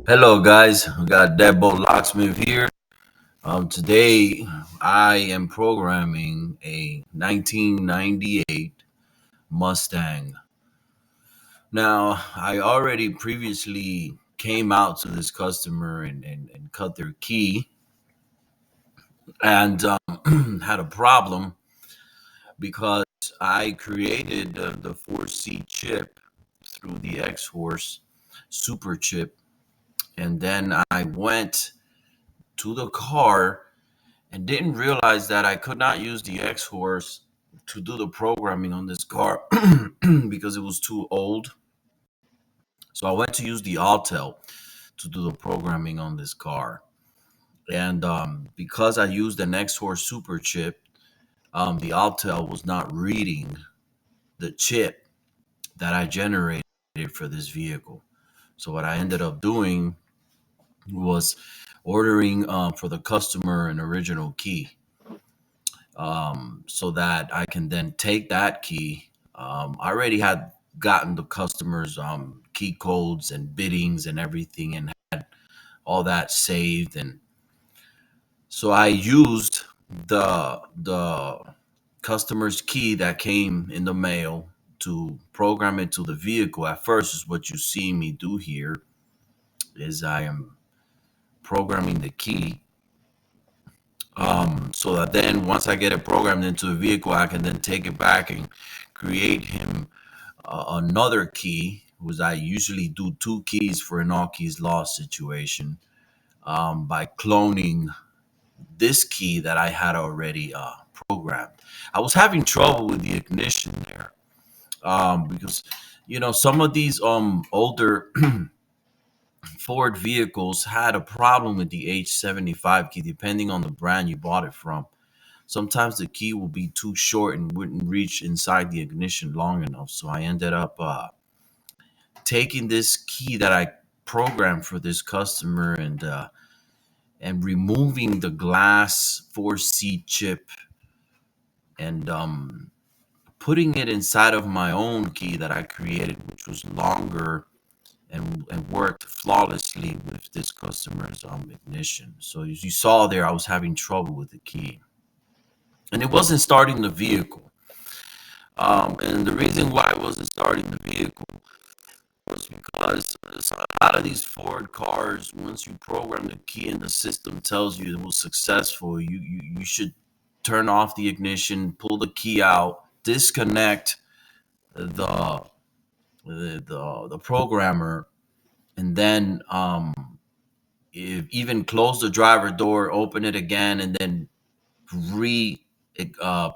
Hello, guys. We got Debo Locksmith here. Today, I am programming a 1998 Mustang. Now, I already previously came out to this customer and cut their key and had a problem because I created the 4C chip through the X Horse super chip. And then I went to the car and didn't realize that I could not use the X Horse to do the programming on this car because it was too old. So I went to use the Altel to do the programming on this car. And because I used an X Horse super chip, the Altel was not reading the chip that I generated for this vehicle. So what I ended up doing was ordering for the customer an original key, so that I can then take that key. I already had gotten the customers' key codes and biddings and everything, and had all that saved. And so I used the customer's key that came in the mail to program it to the vehicle. At first, is what you see me do here is I am programming the key, so that then once I get it programmed into the vehicle, I can then take it back and create him another key, which I usually do two keys for an all keys lost situation, by cloning this key that I had already programmed. I was having trouble with the ignition there, because some of these older Ford vehicles had a problem with the H75 key, depending on the brand you bought it from. Sometimes the key will be too short and wouldn't reach inside the ignition long enough. So I ended up taking this key that I programmed for this customer and removing the glass 4C chip and putting it inside of my own key that I created, which was longer and worked flawlessly with this customer's ignition. So as you saw there, I was having trouble with the key, and it wasn't starting the vehicle. And the reason why I wasn't starting the vehicle was because a lot of these Ford cars, once you program the key and the system tells you it was successful, you should turn off the ignition, pull the key out, disconnect the the programmer, and then even close the driver door, open it again, and then re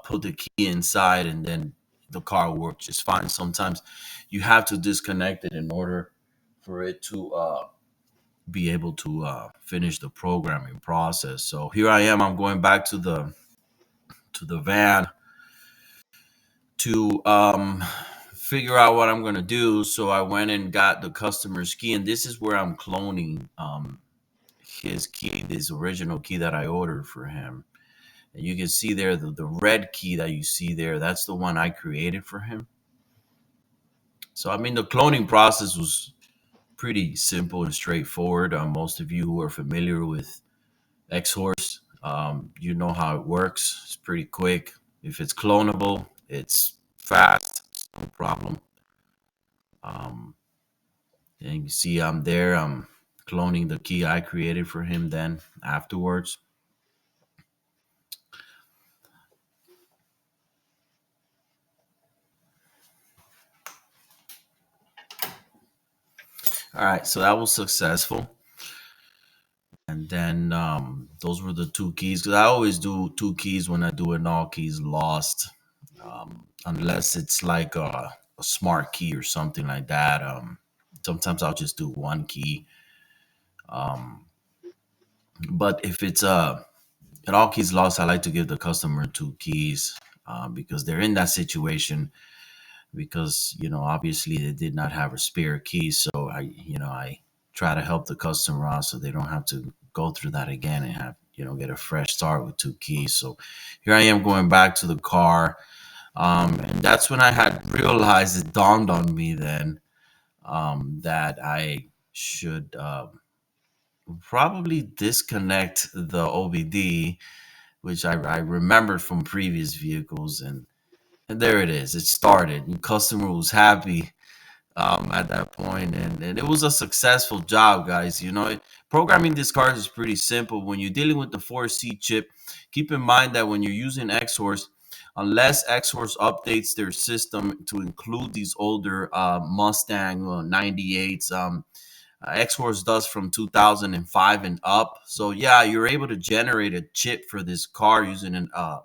put the key inside, and then the car works just fine. Sometimes you have to disconnect it in order for it to be able to finish the programming process. So here I am. I'm going back to the van to figure out what I'm gonna do. So I went and got the customer's key, and this is where I'm cloning his key, this original key that I ordered for him. And you can see there the red key that you see there, that's the one I created for him. So I mean, the cloning process was pretty simple and straightforward. Most of you who are familiar with X-Horse, you know how it works. It's pretty quick. If it's clonable, it's fast. It's no problem. Um, and you see I'm there. I'm cloning the key I created for him then afterwards. All right, so that was successful. And then those were the two keys, because I always do two keys when I do an all keys lost, unless it's like a smart key or something like that. Sometimes I'll just do one key. Um, but if it's an all keys lost, I like to give the customer two keys, because they're in that situation, because obviously they did not have a spare key. So I try to help the customer out so they don't have to go through that again and have get a fresh start with two keys. So here I am going back to the car, and that's when I had realized, it dawned on me then, that I should Probably disconnect the OBD, which I remembered from previous vehicles, and there it is. It started. The customer was happy at that point, and it was a successful job, guys. Programming these cars is pretty simple. When you're dealing with the 4C chip, keep in mind that when you're using Xhorse, unless Xhorse updates their system to include these older Mustang 98s, Xhorse does from 2005 and up. So yeah, you're able to generate a chip for this car using a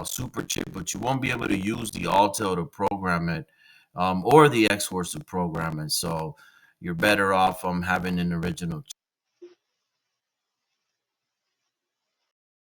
super chip, but you won't be able to use the Altel to program it, or the Xhorse to program it. So you're better off having an original